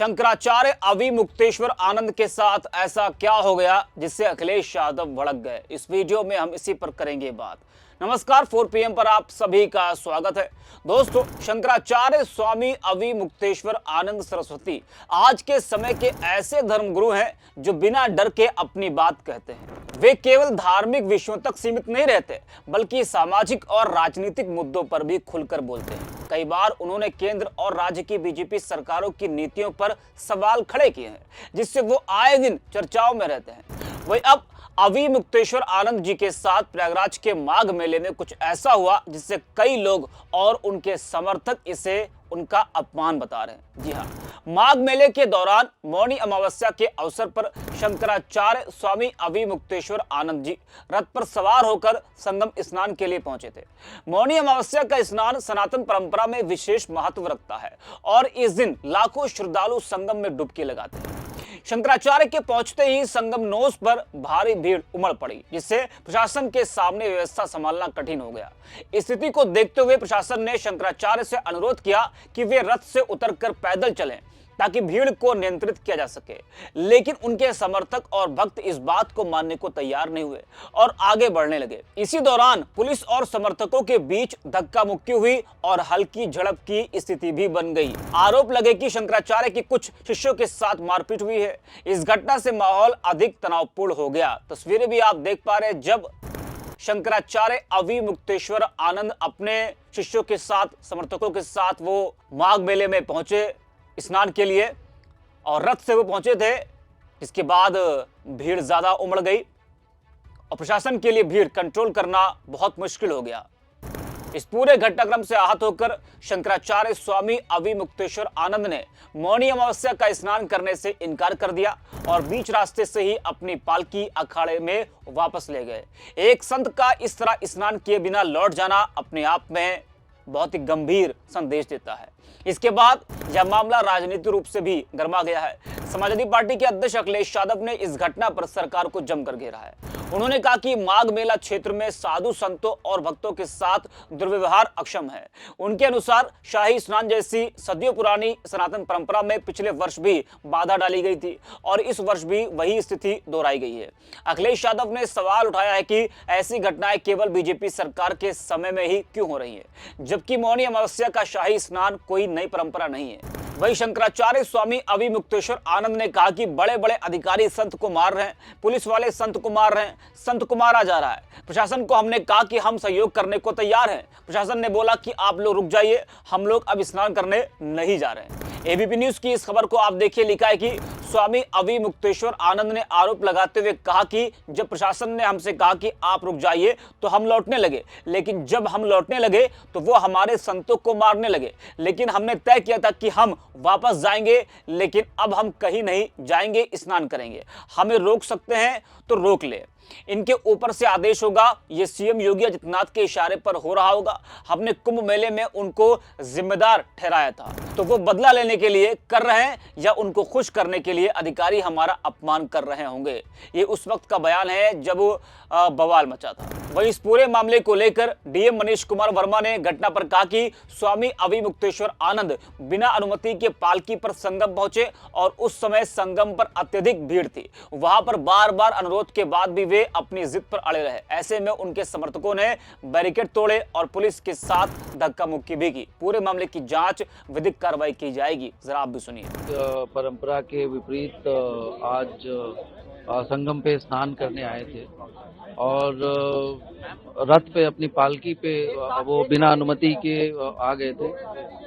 शंकराचार्य अवि मुक्तेश्वर आनंद के साथ ऐसा क्या हो गया जिससे अखिलेश यादव भड़क गए। इस वीडियो में हम इसी पर करेंगे बात। नमस्कार, 4 PM पर आप सभी का स्वागत है। दोस्तों, शंकराचार्य स्वामी अवि मुक्तेश्वर आनंद सरस्वती आज के समय के ऐसे धर्मगुरु हैं जो बिना डर के अपनी बात कहते हैं। वे केवल धार्मिक विषयों तक सीमित नहीं रहते, बल्कि सामाजिक और राजनीतिक मुद्दों पर भी खुलकर बोलते हैं। कई बार उन्होंने केंद्र और राज्य की बीजेपी सरकारों की नीतियों पर सवाल खड़े किए हैं, जिससे वो आए दिन चर्चाओं में रहते हैं। वही अब अवि मुक्तेश्वर आनंद जी के साथ प्रयागराज के माघ मेले में कुछ ऐसा हुआ जिससे कई लोग और उनके समर्थक इसे उनका अपमान बता रहे हैं। जी हाँ, माघ मेले के दौरान मौनी अमावस्या के अवसर पर शंकराचार्य स्वामी अवि मुक्तेश्वर आनंद जी रथ पर सवार होकर संगम स्नान के लिए पहुंचे थे। मौनी अमावस्या का स्नान सनातन परंपरा में विशेष महत्व रखता है और इस दिन लाखों श्रद्धालु संगम में डुबकी लगाते हैं। शंकराचार्य के पहुंचते ही संगम नोस पर भारी भीड़ उमड़ पड़ी, जिससे प्रशासन के सामने व्यवस्था संभालना कठिन हो गया। स्थिति को देखते हुए प्रशासन ने शंकराचार्य से अनुरोध किया कि वे रथ से उतरकर पैदल चलें ताकि भीड़ को नियंत्रित किया जा सके, लेकिन उनके समर्थक और भक्त इस बात को मानने को तैयार नहीं हुए और आगे बढ़ने लगे। इसी दौरान पुलिस और समर्थकों के बीच धक्का मुक्की हुई और हल्की झड़प की स्थिति भी बन गई। आरोप लगे कि शंकराचार्य के कुछ शिष्यों के साथ मारपीट हुई है। इस घटना से माहौल अधिक तनावपूर्ण हो गया। तस्वीरें भी आप देख पा रहे हैं जब शंकराचार्य अवि मुक्तेश्वर आनंद अपने शिष्यों के साथ, समर्थकों के साथ वो माघ मेले में पहुंचे स्नान के लिए और रथ से वो पहुंचे थे। इसके बाद भीड़ ज्यादा उमड़ गई और प्रशासन के लिए भीड़ कंट्रोल करना बहुत मुश्किल हो गया। इस पूरे घटनाक्रम से आहत होकर शंकराचार्य स्वामी अवि मुक्तेश्वर आनंद ने मौनी अमावस्या का स्नान करने से इनकार कर दिया और बीच रास्ते से ही अपनी पालकी अखाड़े में वापस ले गए। एक संत का इस तरह स्नान किए बिना लौट जाना अपने आप में बहुत ही गंभीर संदेश देता है। इसके बाद यह मामला राजनीतिक रूप से भी गर्मा गया है। समाजवादी पार्टी के अध्यक्ष अखिलेश यादव ने इस घटना पर सरकार को जमकर घेरा है। उन्होंने कहा कि माघ मेला क्षेत्र में साधु संतों और भक्तों के साथ दुर्व्यवहार अक्षम है। उनके अनुसार शाही स्नान जैसी सदियों पुरानी सनातन परंपरा में पिछले वर्ष भी बाधा डाली गई थी और इस वर्ष भी वही स्थिति दोहराई गई है। अखिलेश यादव ने सवाल उठाया है कि ऐसी घटनाएं केवल बीजेपी सरकार के समय में ही क्यों हो रही है, जबकि मौनी अमावस्या का शाही स्नान कोई नई परंपरा नहीं है। वही शंकराचार्य स्वामी अवि मुक्तेश्वर आनंद ने कहा कि बड़े बड़े अधिकारी संत को मार रहे हैं, पुलिस वाले संत को मार रहे हैं, संत को मारा जा रहा है। प्रशासन को हमने कहा कि हम सहयोग करने को तैयार हैं। प्रशासन ने बोला कि आप लोग रुक जाइए, हम लोग अब स्नान करने नहीं जा रहे हैं। एबीपी न्यूज की इस खबर को आप देखिए। लिखा है कि स्वामी अवि मुक्तेश्वर आनंद ने आरोप लगाते हुए कहा कि जब प्रशासन ने हमसे कहा कि आप रुक जाइए तो हम लौटने लगे, लेकिन जब हम लौटने लगे तो वो हमारे संतों को मारने लगे। लेकिन हमने तय किया था कि हम वापस जाएंगे, लेकिन अब हम कहीं नहीं जाएंगे, स्नान करेंगे। हमें रोक सकते हैं तो रोक ले, इनके ऊपर से आदेश होगा। ये सीएम योगी आदित्यनाथ के इशारे पर हो रहा होगा। हमने कुंभ मेले में उनको जिम्मेदार ठहराया था, तो वो बदला लेने के लिए कर रहे हैं या उनको खुश करने के लिए अधिकारी हमारा अपमान कर रहे होंगे। ये उस वक्त का बयान है जब बवाल मचा था। वहीं इस पूरे मामले को लेकर डीएम मनीष कुमार वर्मा ने घटना पर कहा कि स्वामी अवि मुक्तेश्वर आनंद बिना अनुमति के पालकी पर संगम पहुंचे और उस समय संगम पर अत्यधिक भीड़ थी। वहां पर बार बार अनुरोध के बाद भी वे अपनी जिद पर अड़े रहे। ऐसे में उनके समर्थकों ने बैरिकेड तोड़े और पुलिस के साथ धक्का मुक्की भी की। पूरे मामले की जांच, विधिक कार्रवाई की जाएगी। जरा आप भी सुनिए। परंपरा के विपरीत आज संगम पे स्नान करने आए थे और रथ पे अपनी पालकी पे वो बिना अनुमति के आ गए थे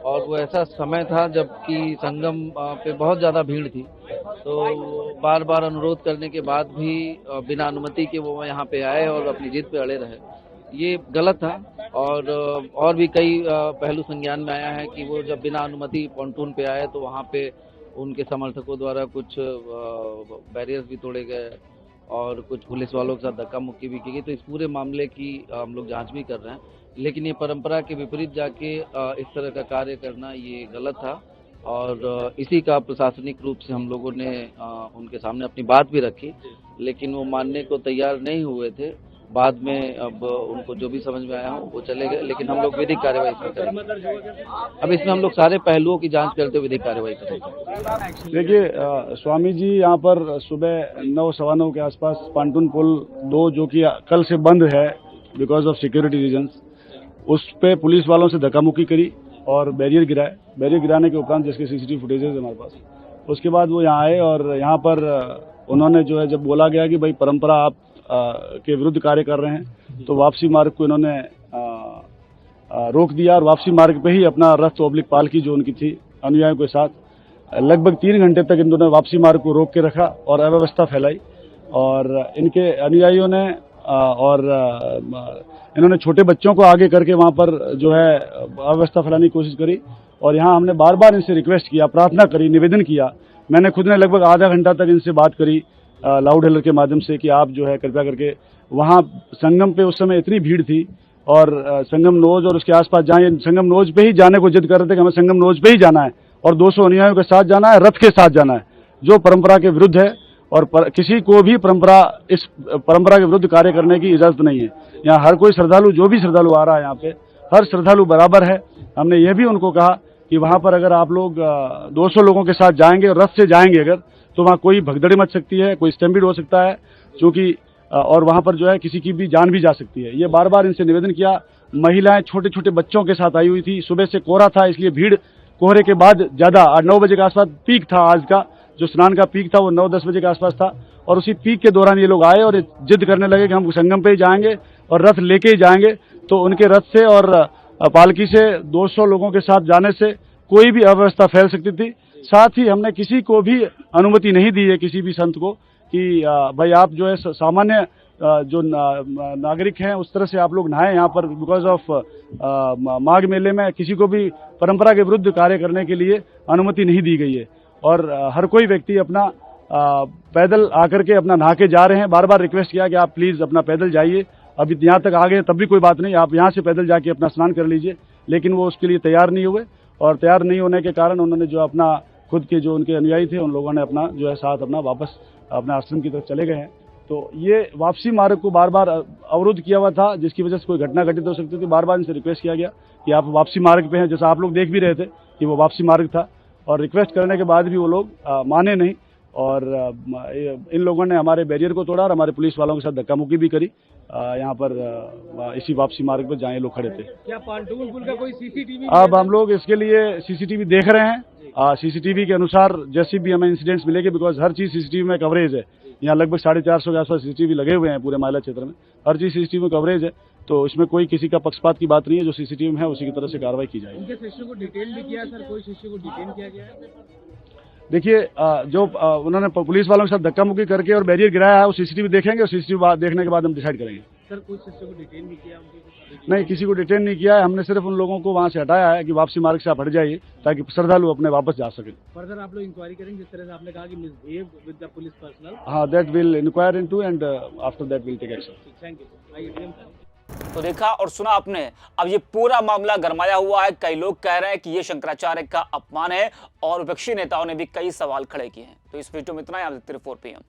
और वो ऐसा समय था जबकि संगम पे बहुत ज़्यादा भीड़ थी। तो बार बार अनुरोध करने के बाद भी बिना अनुमति के वो यहाँ पे आए और अपनी जिद पे अड़े रहे। ये गलत था और भी कई पहलू संज्ञान में आया है कि वो जब बिना अनुमति पॉन्टून पे आए तो वहाँ पे उनके समर्थकों द्वारा कुछ बैरियर्स भी तोड़े गए और कुछ पुलिस वालों के साथ धक्का मुक्की भी की गई। तो इस पूरे मामले की हम लोग जांच भी कर रहे हैं, लेकिन ये परंपरा के विपरीत जाके इस तरह का कार्य करना ये गलत था और इसी का प्रशासनिक रूप से हम लोगों ने उनके सामने अपनी बात भी रखी, लेकिन वो मानने को तैयार नहीं हुए थे। बाद में अब उनको जो भी समझ में आया हो वो चले गए, लेकिन हम लोग विधिक कार्यवाही इसमें करेंगे। अब इसमें हम लोग सारे पहलुओं की जांच करते हुए विधिक कार्रवाई करेंगे। देखिए स्वामी जी यहाँ पर सुबह 9 सवा 9 के आसपास पांटून पुल 2 जो कि कल से बंद है बिकॉज ऑफ सिक्योरिटी रीजंस, उस पे पुलिस वालों से धक्का मुक्की करी और बैरियर गिराए। बैरियर गिराने के उपरांत जिसके सीसीटीवी फुटेजेस है हमारे पास, उसके बाद वो यहाँ आए और यहाँ पर उन्होंने जो है जब बोला गया कि भाई परंपरा आप के विरुद्ध कार्य कर रहे हैं, तो वापसी मार्ग को इन्होंने रोक दिया और वापसी मार्ग पे ही अपना रथ ओब्लिक पालकी जो उनकी थी अनुयायियों के साथ लगभग 3 घंटे तक इन्होंने वापसी मार्ग को रोक के रखा और अव्यवस्था फैलाई। और इनके अनुयायियों ने और इन्होंने छोटे बच्चों को आगे करके वहां पर जो है अव्यवस्था फैलाने की कोशिश करी। और यहाँ हमने बार बार इनसे रिक्वेस्ट किया, प्रार्थना करी, निवेदन किया। मैंने खुद ने लगभग आधा घंटा तक इनसे बात करी लाउड हेलर के माध्यम से कि आप जो है कृपया करके वहाँ संगम पे उस समय इतनी भीड़ थी और संगम नोज और उसके आसपास जाएं, संगम नोज पे ही जाने को जिद कर रहे थे कि हमें संगम नोज पे ही जाना है और 200 अनुयायियों के साथ जाना है, रथ के साथ जाना है, जो परंपरा के विरुद्ध है। और किसी को भी इस परंपरा के विरुद्ध कार्य करने की इजाजत नहीं है। यहाँ हर कोई श्रद्धालु, जो भी श्रद्धालु आ रहा है यहाँ पे, हर श्रद्धालु बराबर है। हमने ये भी उनको कहा कि वहाँ पर अगर आप लोग 200 लोगों के साथ जाएंगे, रथ से जाएंगे अगर, तो वहाँ कोई भगदड़ी मच सकती है, कोई स्टैम्पीड हो सकता है, क्योंकि और वहाँ पर जो है किसी की भी जान भी जा सकती है। ये बार बार इनसे निवेदन किया। महिलाएं छोटे छोटे बच्चों के साथ आई हुई थी। सुबह से कोहरा था, इसलिए भीड़ कोहरे के बाद ज्यादा 8-9 बजे के आसपास पीक था। आज का जो स्नान का पीक था वो 9-10 बजे के आसपास था और उसी पीक के दौरान ये लोग आए और जिद करने लगे कि हम संगम पे ही जाएंगे और रथ लेके ही जाएंगे। तो उनके रथ से और पालकी से 200 लोगों के साथ जाने से कोई भी अव्यवस्था फैल सकती थी। साथ ही हमने किसी को भी अनुमति नहीं दी है, किसी भी संत को, कि भाई आप जो है सामान्य जो नागरिक हैं उस तरह से आप लोग नहाएं यहाँ पर। बिकॉज ऑफ माघ मेले में किसी को भी परंपरा के विरुद्ध कार्य करने के लिए अनुमति नहीं दी गई है और हर कोई व्यक्ति अपना पैदल आकर के अपना नहा के जा रहे हैं। बार बार रिक्वेस्ट किया कि आप प्लीज अपना पैदल जाइए, अभी यहाँ तक आ गए तब भी कोई बात नहीं, आप यहाँ से पैदल जाके अपना स्नान कर लीजिए। लेकिन वो उसके लिए तैयार नहीं हुए और तैयार नहीं होने के कारण उन्होंने जो अपना खुद के जो उनके अनुयायी थे उन लोगों ने अपना जो है साथ अपना वापस अपने आश्रम की तरफ चले गए हैं। तो ये वापसी मार्ग को बार बार अवरुद्ध किया हुआ था, जिसकी वजह से कोई घटना घटित हो सकती थी। बार बार इनसे रिक्वेस्ट किया गया कि आप वापसी मार्ग पे हैं, जैसा आप लोग देख भी रहे थे कि वो वापसी मार्ग था। और रिक्वेस्ट करने के बाद भी वो लोग माने नहीं और इन लोगों ने हमारे बैरियर को तोड़ा और हमारे पुलिस वालों के साथ धक्का मुक्की भी करी यहाँ पर इसी वापसी मार्ग पर जहाँ ये लोग खड़े थे। क्या पांटून पुल का कोई सीसीटीवी? अब हम लोग इसके लिए सीसीटीवी देख रहे हैं। सीसीटीवी के अनुसार जैसे भी हमें इंसिडेंट्स मिलेंगे, बिकॉज हर चीज सीसीटीवी में कवरेज है। यहाँ लगभग 450 के आसपास सीसीटीवी लगे हुए हैं पूरे मायला क्षेत्र में, हर चीज सीसीटीवी में कवरेज है। तो इसमें कोई किसी का पक्षपात की बात नहीं है, जो सीसीटीवी में है उसी की तरह से कार्रवाई की जाएगी। उनके शिष्य को डिटेन भी किया सर? कोई शिष्य को डिटेन किया गया है? देखिए जो उन्होंने पुलिस वालों के साथ धक्का मुक्की करके और बैरियर गिराया है, वो सीसीटीवी देखेंगे और सीसीटीवी देखने के बाद हम डिसाइड करेंगे। सर कुछ शिष्य को डिटेन भी किया? नहीं, किसी को डिटेन नहीं किया है। हमने सिर्फ उन लोगों को वहां से हटाया है कि वापसी मार्ग से आप हट जाइए ताकि श्रद्धालु अपने वापस जा सके। फर्दर आप लोग इंक्वायरी करेंगे, जिस तरह से आपने कहा कि misbehave with the police personal? हाँ, that will inquire into and after that will take action. Thank you. तो देखा और सुना आपने। अब ये पूरा मामला गरमाया हुआ है। कई लोग कह रहे हैं कि ये शंकराचार्य का अपमान है और विपक्षी नेताओं ने भी कई सवाल खड़े किए हैं। तो इस वीडियो में इतना ही। आप देखते रहिए 4 PM।